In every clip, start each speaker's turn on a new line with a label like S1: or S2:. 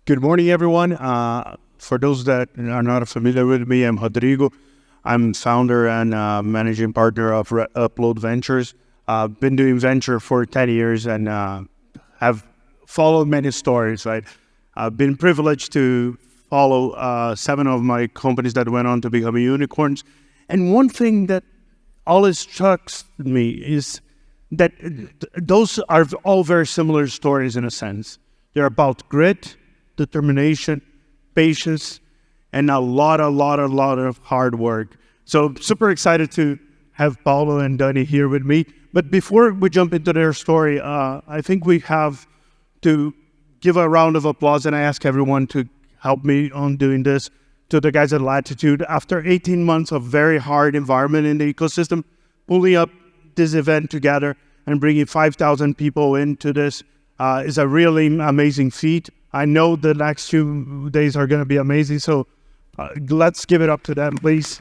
S1: Good morning, everyone. For those that are not familiar with me, I'm Rodrigo. I'm founder and managing partner of Upload Ventures. Been doing venture for 10 years and have followed many stories, right? I've been privileged to follow 7 of my companies that went on to become unicorns. And one thing that always strikes me is that those are all very similar stories in a sense. They're about grit, determination, patience, and a lot of hard work. So super excited to have Paulo and Dani here with me. But before we jump into their story, I think we have to give a round of applause, and I ask everyone to help me on doing this, to the guys at Latitude. After 18 months of very hard environment in the ecosystem, pulling up this event together and bringing 5,000 people into this is a really amazing feat. I know the next few days are going to be amazing, so let's give it up to them, please.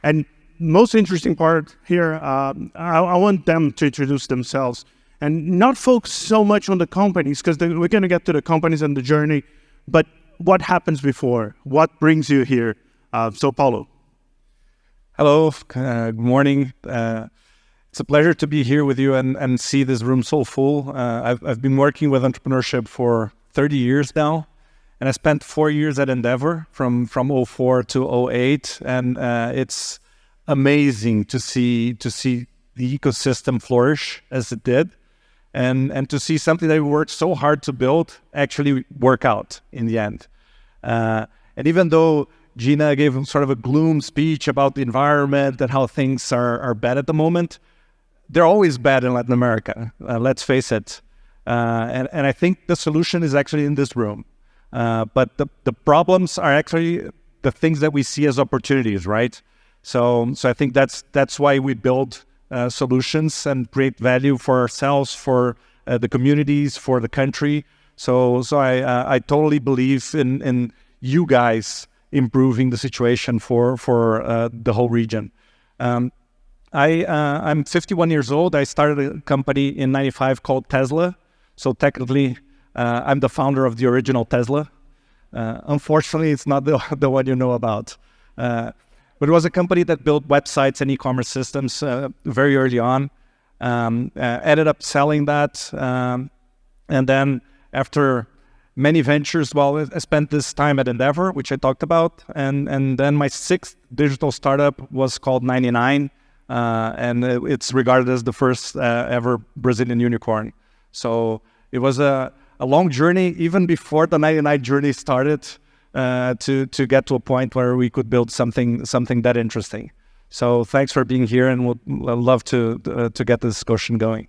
S1: And most interesting part here, I want them to introduce themselves and not focus so much on the companies, because we're going to get to the companies and the journey, but what happens before? What brings you here? So, Paulo.
S2: Hello, good morning. It's a pleasure to be here with you and see this room so full. I've been working with entrepreneurship for 30 years now, and I spent 4 years at Endeavor from 04 to 08, and it's amazing to see the ecosystem flourish as it did, and to see something that we worked so hard to build actually work out in the end. And even though Gina gave sort of a gloom speech about the environment and how things are bad at the moment, they're always bad in Latin America, let's face it. And I think the solution is actually in this room. But the problems are actually the things that we see as opportunities, right? So I think that's why we build solutions and create value for ourselves, for the communities, for the country. So I totally believe in you guys improving the situation for the whole region. I'm 51 years old. I started a company in 95 called Tesla. So technically, I'm the founder of the original Tesla. Unfortunately, it's not the one you know about. But it was a company that built websites and e-commerce systems very early on. Ended up selling that. And then after many ventures, I spent this time at Endeavor, which I talked about. And then my 6th digital startup was called 99. And it's regarded as the first ever Brazilian unicorn. So it was a long journey, even before the 99 journey started, to get to a point where we could build something that interesting. So thanks for being here, and we'd love to get the discussion going.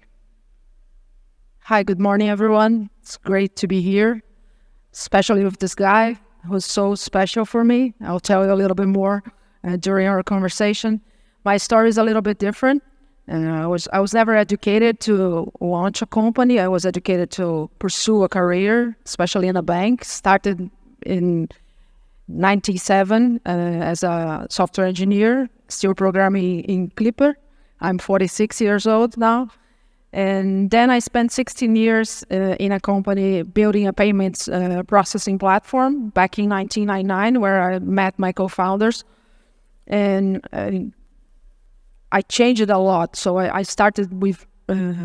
S3: Hi, good morning, everyone. It's great to be here, especially with this guy who's so special for me. I'll tell you a little bit more during our conversation. My story is a little bit different. I was never educated to launch a company. I was educated to pursue a career, especially in a bank. Started in 97 as a software engineer, still programming in Clipper. I'm 46 years old now. And then I spent 16 years in a company building a payments processing platform back in 1999, where I met my co-founders. And I changed it a lot. So I started with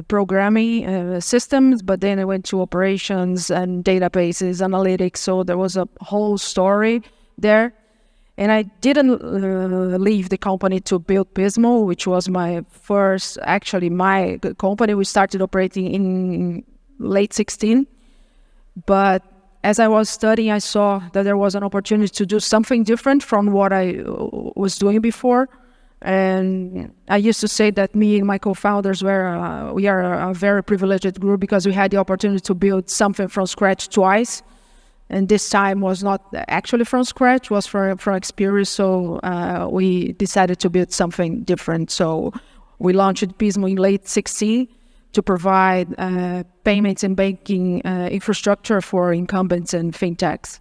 S3: programming systems, but then I went to operations and databases, analytics. So there was a whole story there. And I didn't leave the company to build Pismo, which was my company. We started operating in late 16. But as I was studying, I saw that there was an opportunity to do something different from what I was doing before. And I used to say that me and my co-founders we are a very privileged group, because we had the opportunity to build something from scratch twice. And this time was not actually from scratch, was from experience. So we decided to build something different. So we launched Pismo in late 16 to provide payments and banking infrastructure for incumbents and fintechs.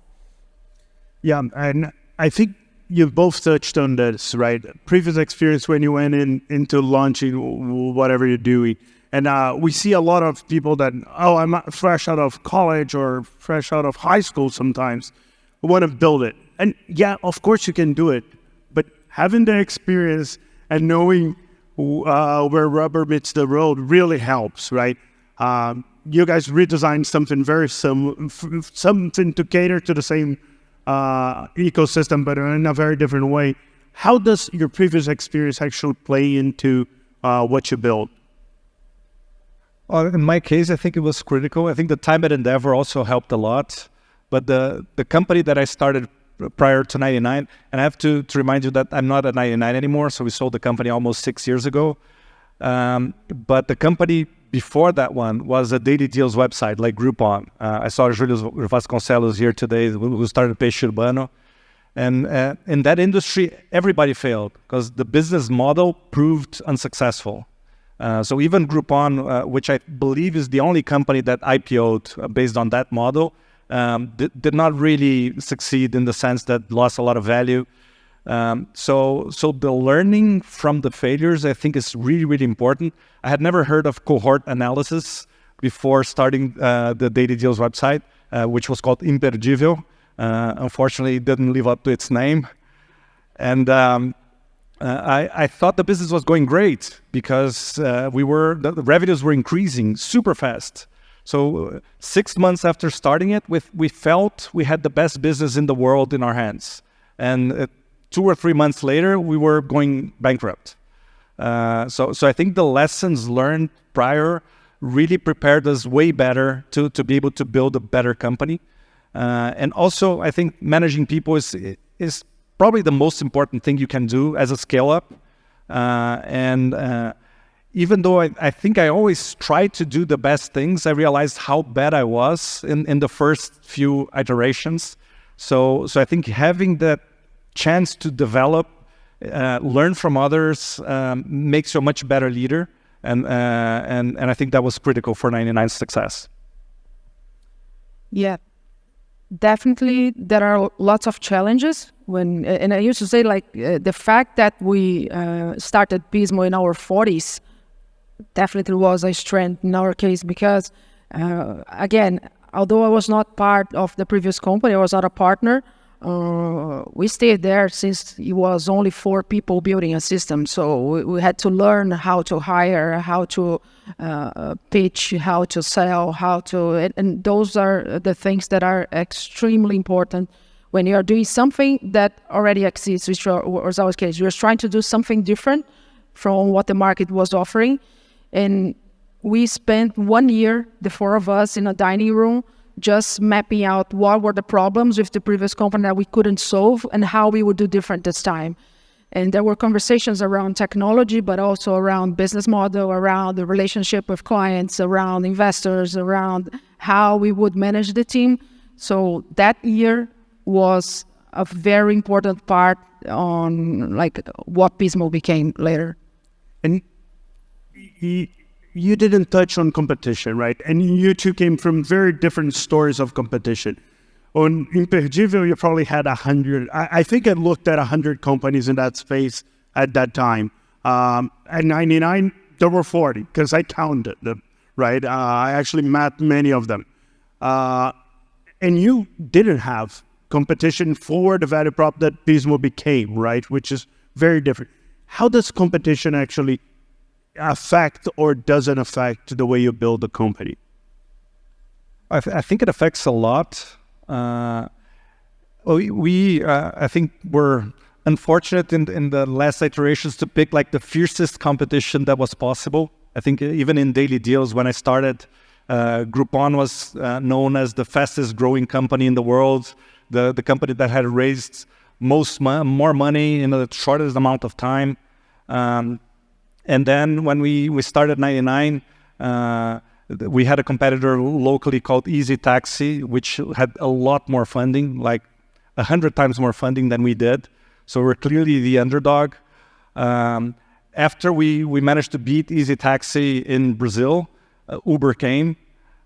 S1: Yeah, and I think you've both touched on this, right? Previous experience when you went into launching whatever you're doing, And we see a lot of people that, I'm fresh out of college or fresh out of high school sometimes, want to build it. And yeah, of course you can do it, but having the experience and knowing where rubber meets the road really helps, right? You guys redesigned something very something to cater to the same ecosystem, but in a very different way. How does your previous experience actually play into what you built?
S2: Well, in my case, I think it was critical. I think the time at Endeavor also helped a lot. But the company that I started prior to 99, and I have to remind you that I'm not at 99 anymore, so we sold the company almost 6 years ago. But the company before that one was a daily deals website like Groupon. I saw Julio Vasconcelos here today, who started Peixe Urbano. And in that industry, everybody failed because the business model proved unsuccessful. So even Groupon, which I believe is the only company that IPO'd based on that model, did not really succeed in the sense that lost a lot of value. So the learning from the failures, I think, is really, really important. I had never heard of cohort analysis before starting the Daily Deals website, which was called Imperdível. Unfortunately, it didn't live up to its name. And I thought the business was going great because the revenues were increasing super fast. So 6 months after starting it, we felt we had the best business in the world in our hands. And 2 or 3 months later, we were going bankrupt. So I think the lessons learned prior really prepared us way better to be able to build a better company. And also, I think managing people is probably the most important thing you can do as a scale-up. Even though I think I always tried to do the best things, I realized how bad I was in the first few iterations. So I think having that chance to develop, learn from others, makes you a much better leader. And I think that was critical for 99's success.
S3: Yeah, definitely there are lots of challenges. And I used to say, like, the fact that we started Pismo in our 40s definitely was a strength in our case because, again, although I was not part of the previous company, I was not a partner, we stayed there since it was only 4 people building a system. So we had to learn how to hire, how to pitch, how to sell, and those are the things that are extremely important when you are doing something that already exists, which was our case. We were trying to do something different from what the market was offering. And we spent 1 year, the 4 of us, in a dining room, just mapping out what were the problems with the previous company that we couldn't solve and how we would do different this time. And there were conversations around technology, but also around business model, around the relationship with clients, around investors, around how we would manage the team. So that year was a very important part on like what Pismo became later.
S1: And you didn't touch on competition, right? And you two came from very different stories of competition. On Imperdível, you probably had 100. I think I looked at 100 companies in that space at that time. At 99, there were 40 because I counted them, right? I actually mapped many of them. And you didn't have competition for the value prop that Pismo became, right? Which is very different. How does competition actually affect or doesn't affect the way you build a company?
S2: I think it affects a lot. We I think we're unfortunate in the last iterations to pick like the fiercest competition that was possible. I think even in Daily Deals, when I started, Groupon was known as the fastest growing company in the world, the company that had raised more money in the shortest amount of time. And then when we started 99, we had a competitor locally called Easy Taxi, which had a lot more funding, like 100 times more funding than we did. So we're clearly the underdog. After we managed to beat Easy Taxi in Brazil, Uber came.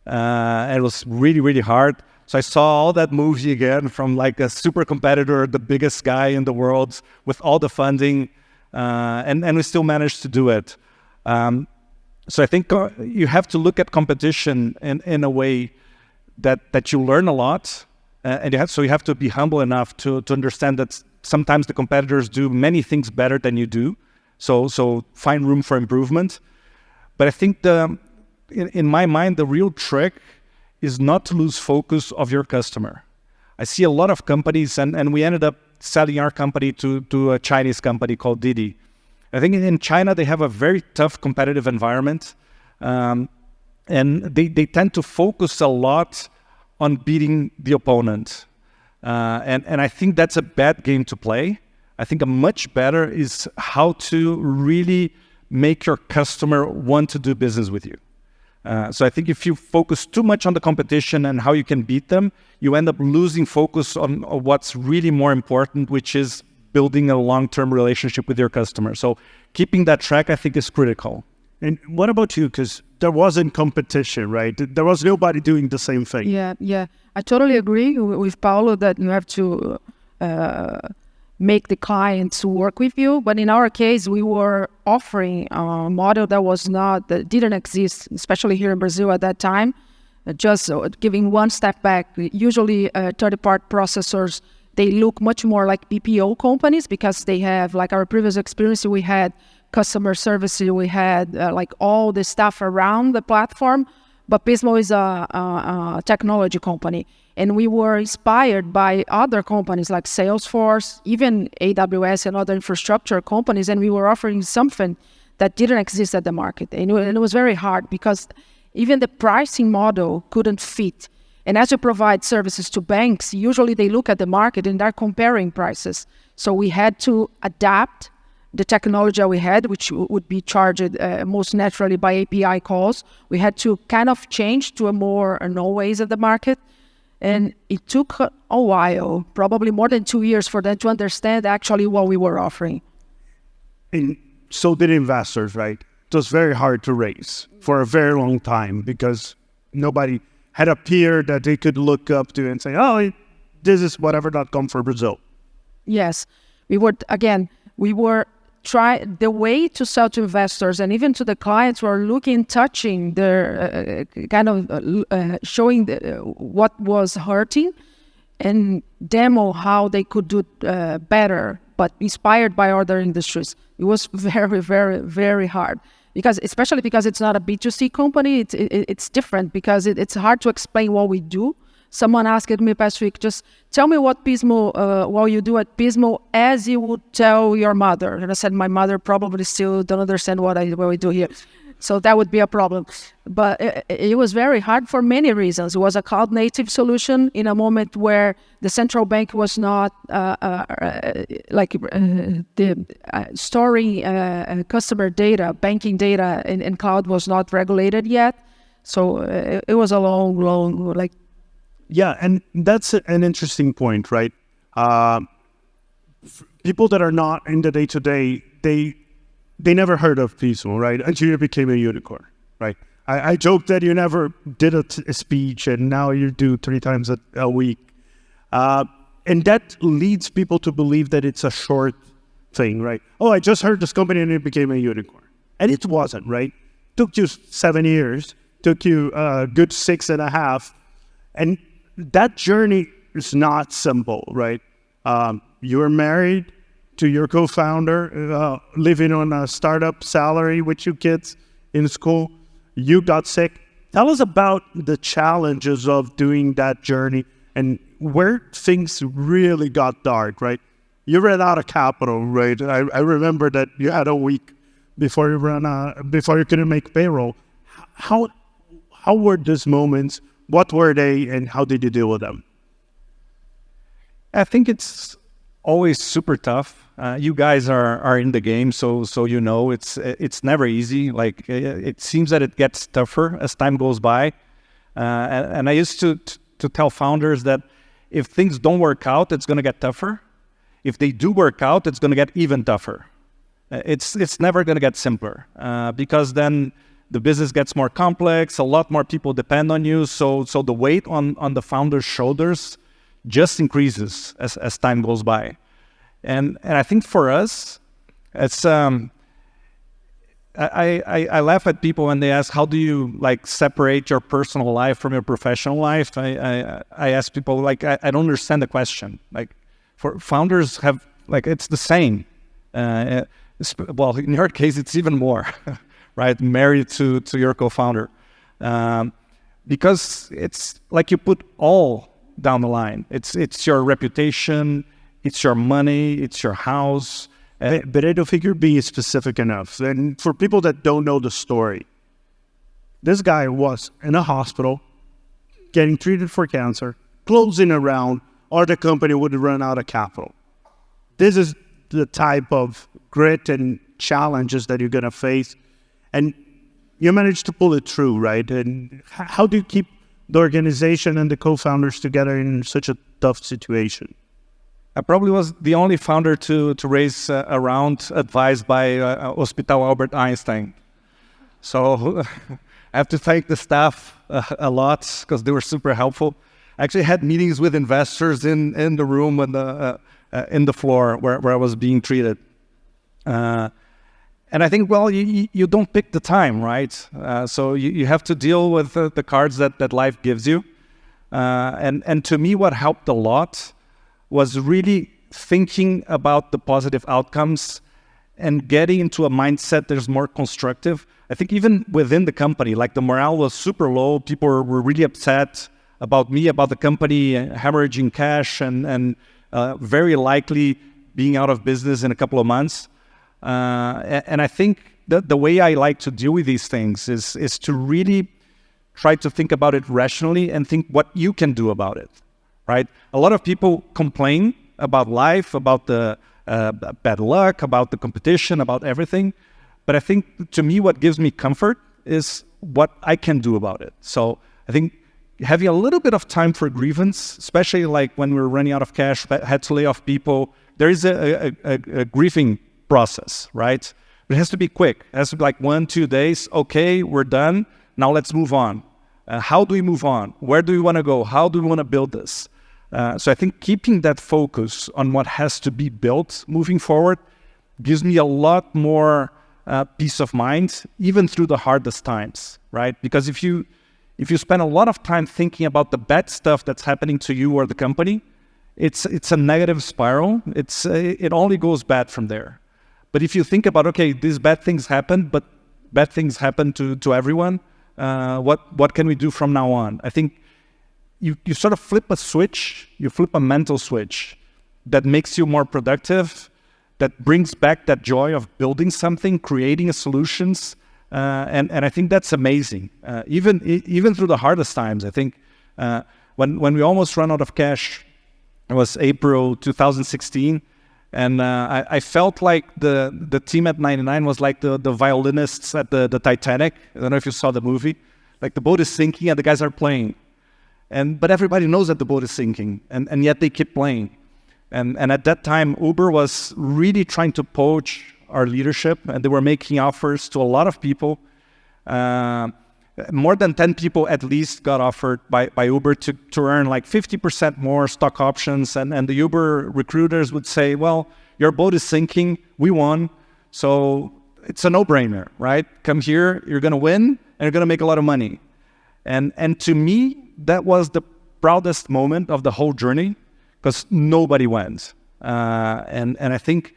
S2: And it was really, really hard. So I saw all that movie again from like a super competitor, the biggest guy in the world with all the funding. And we still managed to do it. So I think you have to look at competition in a way that you learn a lot, and you have to be humble enough to understand that sometimes the competitors do many things better than you do. So find room for improvement. But I think in my mind, the real trick is not to lose focus of your customer. I see a lot of companies, and we ended up selling our company to a Chinese company called Didi. I think in China, they have a very tough competitive environment, and they tend to focus a lot on beating the opponent. And I think that's a bad game to play. I think a much better is how to really make your customer want to do business with you. So I think if you focus too much on the competition and how you can beat them, you end up losing focus on what's really more important, which is building a long-term relationship with your customer. So keeping that track, I think, is critical.
S1: And what about you? Because there wasn't competition, right? There was nobody doing the same thing.
S3: Yeah. I totally agree with Paulo that you have to make the clients work with you. But in our case, we were offering a model that didn't exist, especially here in Brazil at that time. Just giving one step back, usually third-party processors, they look much more like BPO companies because they have, like our previous experience, we had customer service, we had like all the stuff around the platform. But Pismo is a technology company. And we were inspired by other companies like Salesforce, even AWS and other infrastructure companies. And we were offering something that didn't exist at the market. And it was very hard because even the pricing model couldn't fit. And as you provide services to banks, usually they look at the market and they're comparing prices. So we had to adapt the technology we had, which would be charged most naturally by API calls. We had to kind of change to a more known ways of the market. And it took a while, probably more than 2 years, for them to understand actually what we were offering.
S1: And so did investors, right? It was very hard to raise for a very long time because nobody had a peer that they could look up to and say, oh, this is whatever.com for Brazil.
S3: Yes. We were the way to sell to investors and even to the clients were touching their showing what was hurting and demo how they could do better, but inspired by other industries. It was very, very, very hard especially because it's not a B2C company. It's different because it's hard to explain what we do. Someone asked me past week, just tell me what you do at Pismo as you would tell your mother. And I said, my mother probably still don't understand what we do here. So that would be a problem. But it was very hard for many reasons. It was a cloud native solution in a moment where the central bank was not storing customer data, banking data in cloud was not regulated yet. So it was a long.
S1: Yeah, and that's an interesting point, right? People that are not in the day-to-day, they never heard of Pismo, right? Until you became a unicorn, right? I joke that you never did a speech and now you do 3 times a week. And that leads people to believe that it's a short thing, right? Oh, I just heard this company and it became a unicorn. And it wasn't, right? Took you 7 years, took you a good 6.5. And that journey is not simple, right? You were married to your co-founder, living on a startup salary with 2 kids in school. You got sick. Tell us about the challenges of doing that journey and where things really got dark, right? You ran out of capital, right? I remember that you had a week before you couldn't make payroll. How were those moments? What were they, and how did you deal with them?
S2: I think it's always super tough. You guys are in the game, so you know it's never easy. Like it seems that it gets tougher as time goes by. And I used to tell founders that if things don't work out, it's going to get tougher. If they do work out, it's going to get even tougher. It's never going to get simpler because then the business gets more complex, a lot more people depend on you, so the weight on the founder's shoulders just increases as time goes by. And I think for us, it's I laugh at people when they ask, how do you like separate your personal life from your professional life? I ask people, like, I don't understand the question. Like, for founders have, like, it's the same. Well, in your case, it's even more, right? Married to your co-founder. Because it's like you put all down the line. It's your reputation, it's your money, it's your house.
S1: But I don't think you're being specific enough. And for people that don't know the story, this guy was in a hospital, getting treated for cancer, closing around, or the company would run out of capital. This is the type of grit and challenges that you're going to face. And you managed to pull it through, right? And how do you keep the organization and the co-founders together in such a tough situation?
S2: I probably was the only founder to raise a round advised by Hospital Albert Einstein. So I have to thank the staff a lot because they were super helpful. I actually had meetings with investors in the room and in the floor where I was being treated. And I think, well, you don't pick the time, right? So you have to deal with the cards that life gives you. And to me, what helped a lot was really thinking about the positive outcomes and getting into a mindset that is more constructive. I think even within the company, like the morale was super low. People were really upset about me, about the company hemorrhaging cash and very likely being out of business in a couple of months. And I think that the way I like to deal with these things is to really try to think about it rationally and think what you can do about it, right? A lot of people complain about life, about the bad luck, about the competition, about everything. But I think, to me, what gives me comfort is what I can do about it. So I think having a little bit of time for grievance, especially like when we're running out of cash, had to lay off people, there is a grieving process, right? But it has to be quick. It has to be like 1-2 days. Okay, we're done. Now let's move on. How do we move on? Where do we want to go? How do we want to build this? So I think keeping that focus on what has to be built moving forward gives me a lot more peace of mind, even through the hardest times, right? Because if you spend a lot of time thinking about the bad stuff that's happening to you or the company, it's a negative spiral. It only goes bad from there. But if you think about, okay, these bad things happen, but bad things happen to everyone, what can we do from now on? I think you sort of flip a switch, you flip a mental switch that makes you more productive, that brings back that joy of building something, creating solutions, and I think that's amazing. Even through the hardest times, I think when we almost ran out of cash, it was April 2016, and I felt like the team at 99 was like the violinists at the Titanic. I don't know if you saw the movie. Like the boat is sinking and the guys are playing. But everybody knows that the boat is sinking, and yet they keep playing. And at that time, Uber was really trying to poach our leadership, and they were making offers to a lot of people. More than 10 people at least got offered by Uber to earn like 50% more stock options. And the Uber recruiters would say, well, your boat is sinking, we won, so it's a no-brainer, right? Come here, you're going to win, and you're going to make a lot of money. And to me, that was the proudest moment of the whole journey, because nobody went. And I think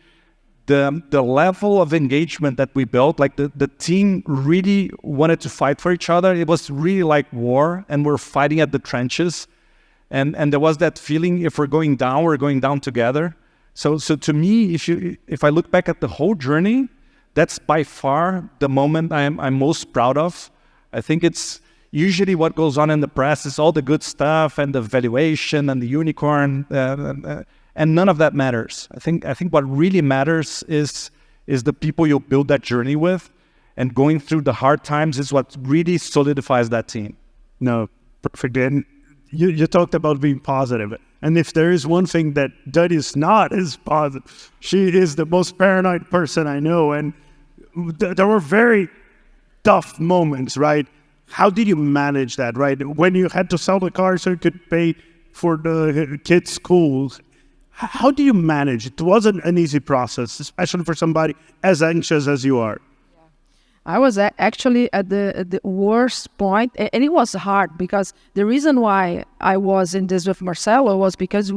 S2: the level of engagement that we built, like the team really wanted to fight for each other. It was really like war, and we're fighting at the trenches. And there was that feeling, if we're going down, we're going down together. So to me, if I look back at the whole journey, that's by far the moment I'm most proud of. I think it's usually what goes on in the press is all the good stuff and the valuation and the unicorn, and none of that matters. I think what really matters is the people you build that journey with, and going through the hard times is what really solidifies that team.
S1: No, perfect. And you talked about being positive. And if there is one thing that Dani is not, is positive. She is the most paranoid person I know. And there were very tough moments, right? How did you manage that, right? When you had to sell the car so you could pay for the kids' schools, how do you manage? It wasn't an easy process, especially for somebody as anxious as you are.
S3: I was actually at the worst point, and it was hard because the reason why I was in this with Marcelo was because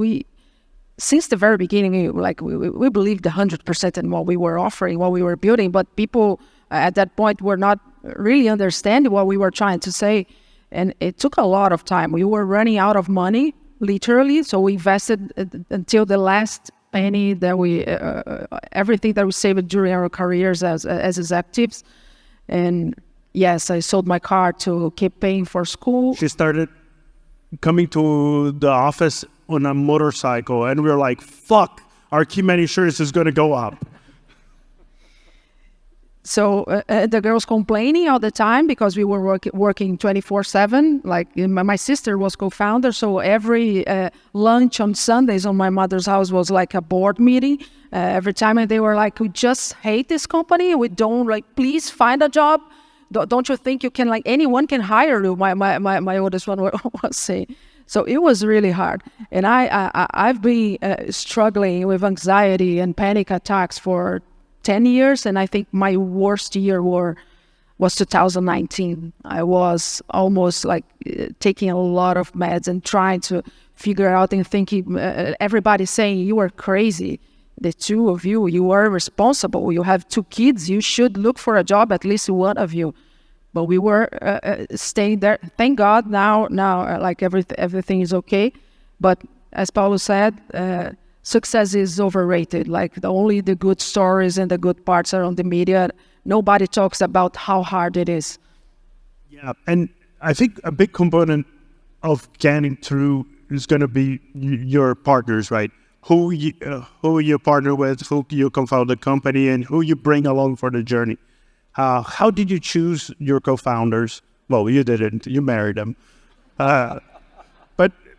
S3: since the very beginning, we believed 100% in what we were offering, what we were building, but people at that point were not really understanding what we were trying to say, and it took a lot of time. We were running out of money, literally, so we invested until the last penny that everything that we saved during our careers as executives. And yes, I sold my car to keep paying for school.
S1: She started coming to the office on a motorcycle, and we were like, fuck, our key man insurance is going to go up.
S3: So the girls complaining all the time because we were working 24/7. Like my sister was co-founder, so every lunch on Sundays on my mother's house was like a board meeting. Every time, and they were like, "We just hate this company. We don't please find a job. Don't you think you can anyone can hire you?" My oldest one was saying. So it was really hard, and I've been struggling with anxiety and panic attacks for 10 years, and I think my worst year was 2019. I was almost taking a lot of meds and trying to figure out and thinking, everybody saying, you are crazy. The two of you are responsible. You have 2 kids. You should look for a job, at least one of you. But we were staying there. Thank God now everything is okay. But as Paulo said, success is overrated. Only the good stories and the good parts are on the media. Nobody talks about how hard it is.
S1: Yeah, and I think a big component of getting through is going to be your partners, right? Who you partner with, who you co-found the company, and who you bring along for the journey. How did you choose your co-founders? Well, you didn't. You married them.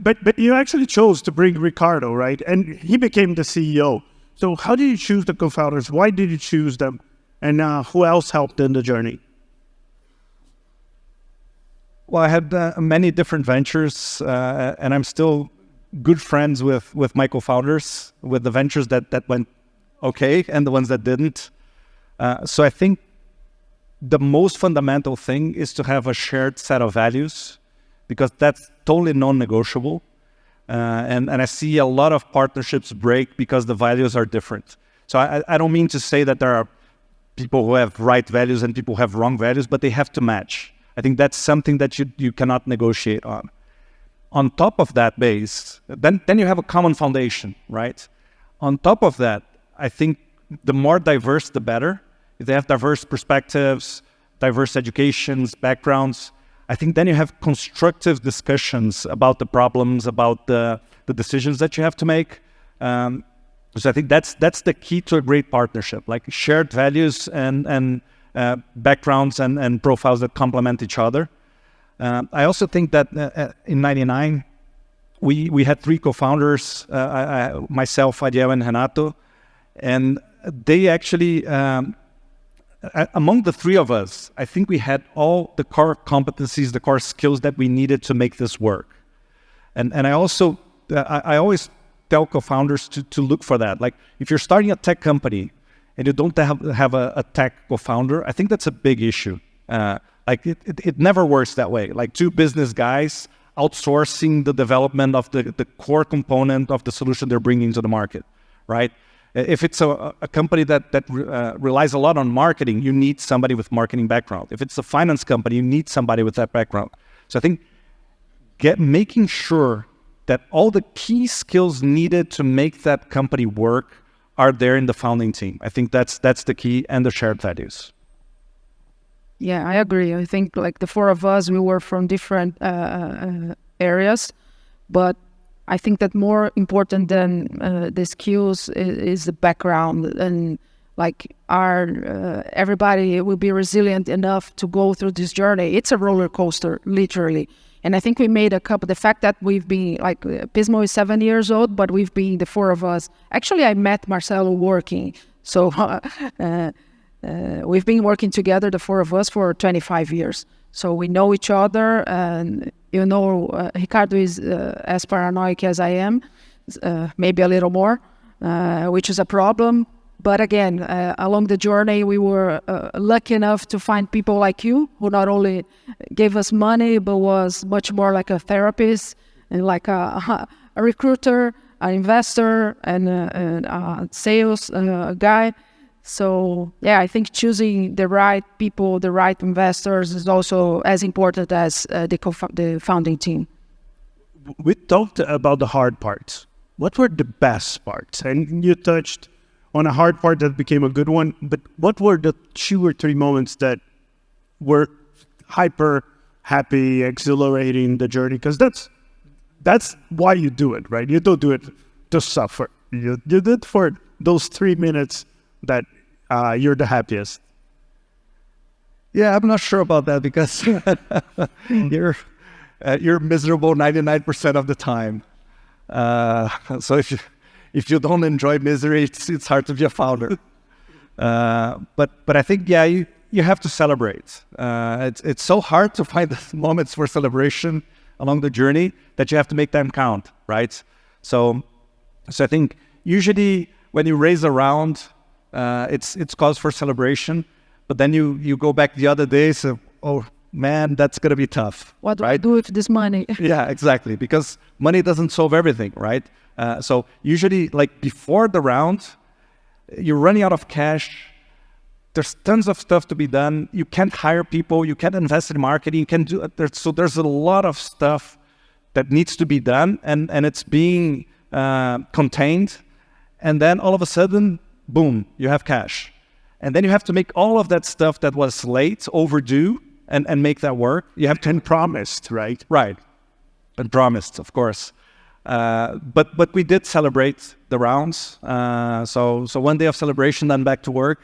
S1: But you actually chose to bring Ricardo, right? And he became the CEO. So how did you choose the co-founders? Why did you choose them? And who else helped in the journey?
S2: Well, I had many different ventures, and I'm still good friends with my co-founders, with the ventures that went okay and the ones that didn't. So I think the most fundamental thing is to have a shared set of values, because that's totally non-negotiable. And I see a lot of partnerships break because the values are different. So I don't mean to say that there are people who have right values and people who have wrong values, but they have to match. I think that's something that you cannot negotiate on. On top of that base, then you have a common foundation, right? On top of that, I think the more diverse, the better. If they have diverse perspectives, diverse educations, backgrounds, I think then you have constructive discussions about the problems, about the decisions that you have to make. So I think that's the key to a great partnership, shared values and backgrounds and profiles that complement each other. I also think that in '99, we had 3 co-founders, myself, Adiel, and Renato, and they actually, among the 3 of us, I think we had all the core competencies, the core skills that we needed to make this work. And I also, I always tell co-founders to look for that. If you're starting a tech company and you don't have a tech co-founder, I think that's a big issue. It never works that way. 2 business guys outsourcing the development of the core component of the solution they're bringing to the market, right? If it's a company that relies a lot on marketing, you need somebody with marketing background. If it's a finance company, you need somebody with that background. So I think making sure that all the key skills needed to make that company work are there in the founding team. I think that's the key, and the shared values.
S3: Yeah, I agree. I think the 4 of us, we were from different areas, but I think that more important than the skills is the background, and everybody will be resilient enough to go through this journey. It's a roller coaster, literally. And I think we made the fact that we've been, Pismo is 7 years old, but we've been the 4 of us. Actually, I met Marcelo working. So we've been working together, the 4 of us, for 25 years. So we know each other, and Ricardo is as paranoid as I am, maybe a little more, which is a problem. But again, along the journey, we were lucky enough to find people like you who not only gave us money, but was much more like a therapist and like a recruiter, an investor, and a sales guy. So yeah, I think choosing the right people, the right investors is also as important as the founding team.
S1: We talked about the hard parts. What were the best parts? And you touched on a hard part that became a good one, but what were the 2 or 3 moments that were hyper happy, exhilarating the journey? Because that's why you do it, right? You don't do it to suffer. You do it for those 3 minutes that you're the happiest.
S2: Yeah, I'm not sure about that because you're miserable 99% of the time. So if you don't enjoy misery, it's hard to be a founder. But I think you have to celebrate. It's so hard to find the moments for celebration along the journey that you have to make them count, right? So I think usually when you raise a round, it's cause for celebration. But then you go back the other day, so oh man, that's gonna be tough.
S3: What do
S2: right?
S3: I do with this money?
S2: Yeah, exactly. Because money doesn't solve everything, right? So usually, like before the round, you're running out of cash. There's tons of stuff to be done. You can't hire people. You can't invest in marketing. You can do so. There's a lot of stuff that needs to be done, and it's being contained. And then all of a sudden, boom, you have cash, and then you have to make all of that stuff that was late, overdue, and make that work. You have to
S1: promised, right?
S2: Right, and promised, of course. But we did celebrate the rounds. So one day of celebration, then back to work.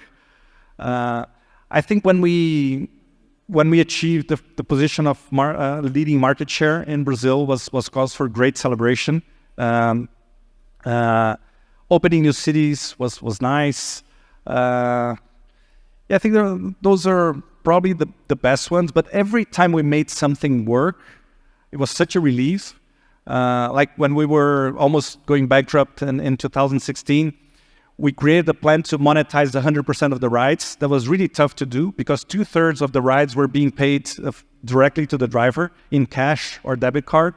S2: I think when we achieved the position of leading market share in Brazil was cause for great celebration. Opening new cities was nice. I think those are probably the best ones. But every time we made something work, it was such a relief. Like when we were almost going bankrupt in 2016, we created a plan to monetize 100% of the rides. That was really tough to do because 2/3 of the rides were being paid directly to the driver in cash or debit card.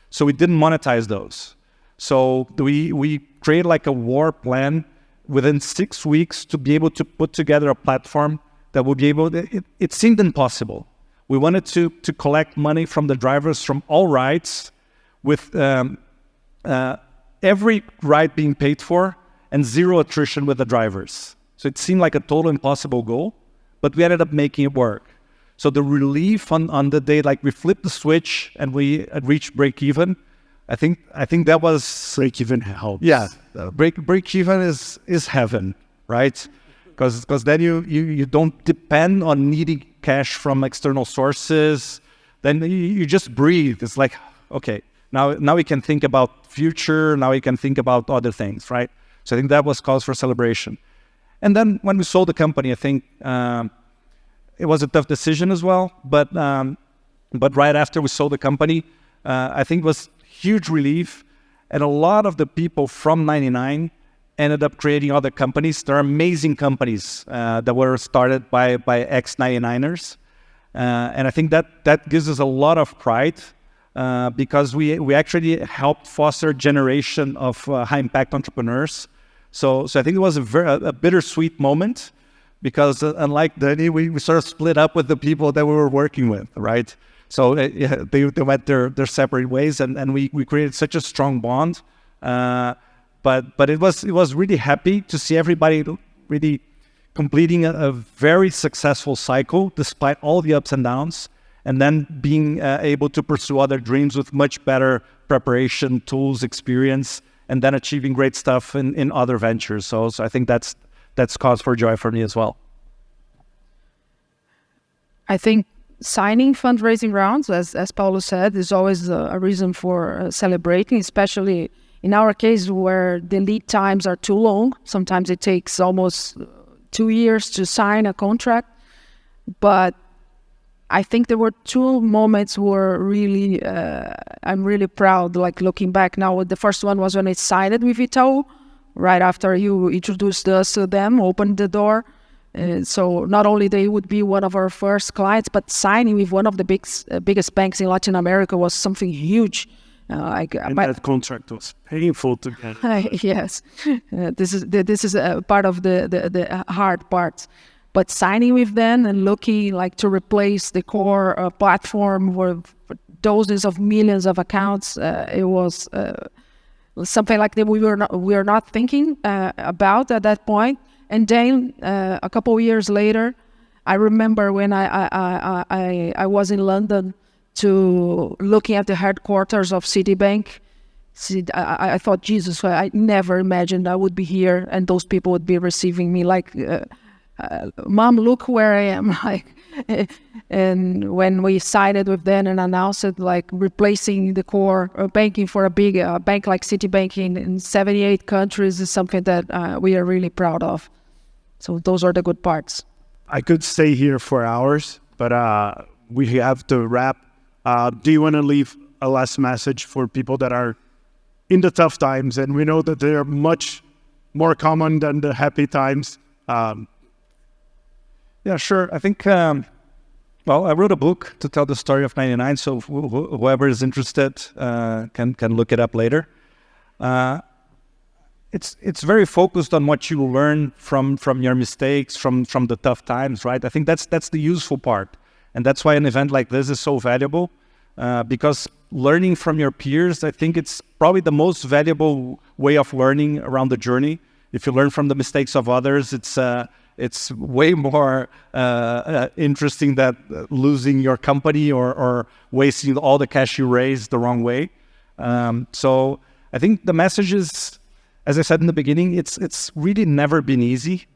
S2: So we didn't monetize those. So we created like a war plan within 6 weeks to be able to put together a platform that would be able to, it seemed impossible. We wanted to collect money from the drivers from all rides with every ride being paid for and zero attrition with the drivers. So it seemed like a total impossible goal, but we ended up making it work. So the relief on the day, like we flipped the switch and we reached break even. I think that was
S1: break even helps.
S2: Yeah, break even is heaven, right? Because then you don't depend on needing cash from external sources. Then you just breathe. It's like, okay, now we can think about future. Now we can think about other things, right? So I think that was cause for celebration. And then when we sold the company, I think it was a tough decision as well. But right after we sold the company, I think it was huge relief. And a lot of the people from 99 ended up creating other companies. There are amazing companies that were started by ex-99ers. And I think that gives us a lot of pride because we actually helped foster a generation of high-impact entrepreneurs. So I think it was a bittersweet moment because unlike Dani, we sort of split up with the people that we were working with, right? So they went their separate ways, and we created such a strong bond. But it was really happy to see everybody really completing a very successful cycle despite all the ups and downs, and then being able to pursue other dreams with much better preparation, tools, experience, and then achieving great stuff in other ventures. So I think that's cause for joy for me as well.
S3: I think signing fundraising rounds, as Paulo said, is always a reason for celebrating, especially in our case where the lead times are too long. Sometimes it takes almost 2 years to sign a contract. But I think there were 2 moments where really, I'm really proud, like looking back now. The first one was when I signed with Itaú, right after you introduced us to them, opened the door. So not only they would be one of our first clients, but signing with one of the biggest banks in Latin America was something huge.
S1: That contract was painful to get.
S3: Yes, this is a part of the hard part. But signing with them and looking like to replace the core platform with dozens of millions of accounts, it was something like that we were not thinking about at that point. And then a couple of years later, I remember when I was in London to looking at the headquarters of Citibank. I thought, Jesus, I never imagined I would be here and those people would be receiving me like, Mom, look where I am. And when we signed with them and announced it, like replacing the core banking for a big bank like Citibank in 78 countries is something that we are really proud of. So those are the good parts.
S1: I could stay here for hours, but we have to wrap. Do you want to leave a last message for people that are in the tough times? And we know that they are much more common than the happy times.
S2: Yeah, sure. I think, I wrote a book to tell the story of 99, so whoever is interested can look it up later. It's very focused on what you learn from your mistakes, from the tough times, right? I think that's the useful part. And that's why an event like this is so valuable, because learning from your peers, I think it's probably the most valuable way of learning around the journey. If you learn from the mistakes of others, it's way more interesting than losing your company or wasting all the cash you raised the wrong way. So I think the message is, as I said in the beginning, it's really never been easy.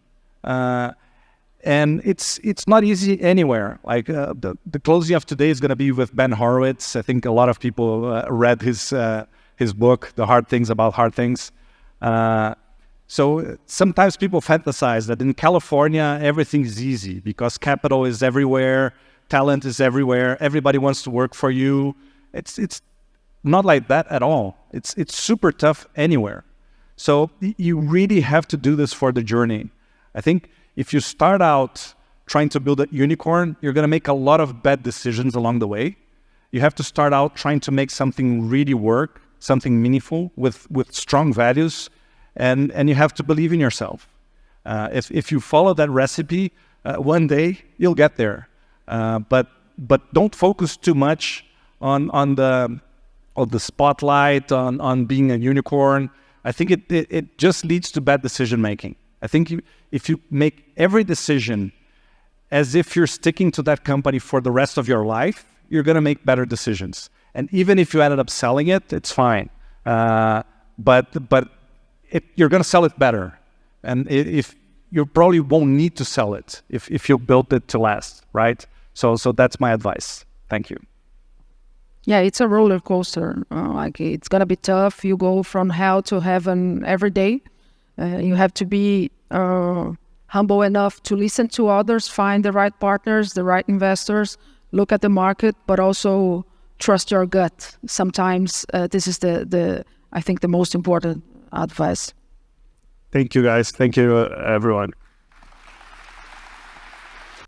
S2: And it's not easy anywhere. Like the closing of today is going to be with Ben Horowitz. I think a lot of people read his book, The Hard Things About Hard Things. So sometimes people fantasize that in California, everything is easy because capital is everywhere, talent is everywhere, everybody wants to work for you. It's not like that at all. It's super tough anywhere. So you really have to do this for the journey. I think if you start out trying to build a unicorn, you're going to make a lot of bad decisions along the way. You have to start out trying to make something really work, something meaningful with strong values, and you have to believe in yourself. If you follow that recipe, one day you'll get there. But don't focus too much on the spotlight, on being a unicorn. I think it just leads to bad decision making. I think if you make every decision as if you're sticking to that company for the rest of your life, you're going to make better decisions. And even if you ended up selling it, it's fine. But you're going to sell it better. And if you probably won't need to sell it if you built it to last, right? So that's my advice. Thank you.
S3: Yeah, it's a roller coaster. Like it's gonna be tough. You go from hell to heaven every day. You have to be humble enough to listen to others, find the right partners, the right investors, look at the market, but also trust your gut. Sometimes this is I think the most important advice.
S1: Thank you, guys. Thank you, everyone.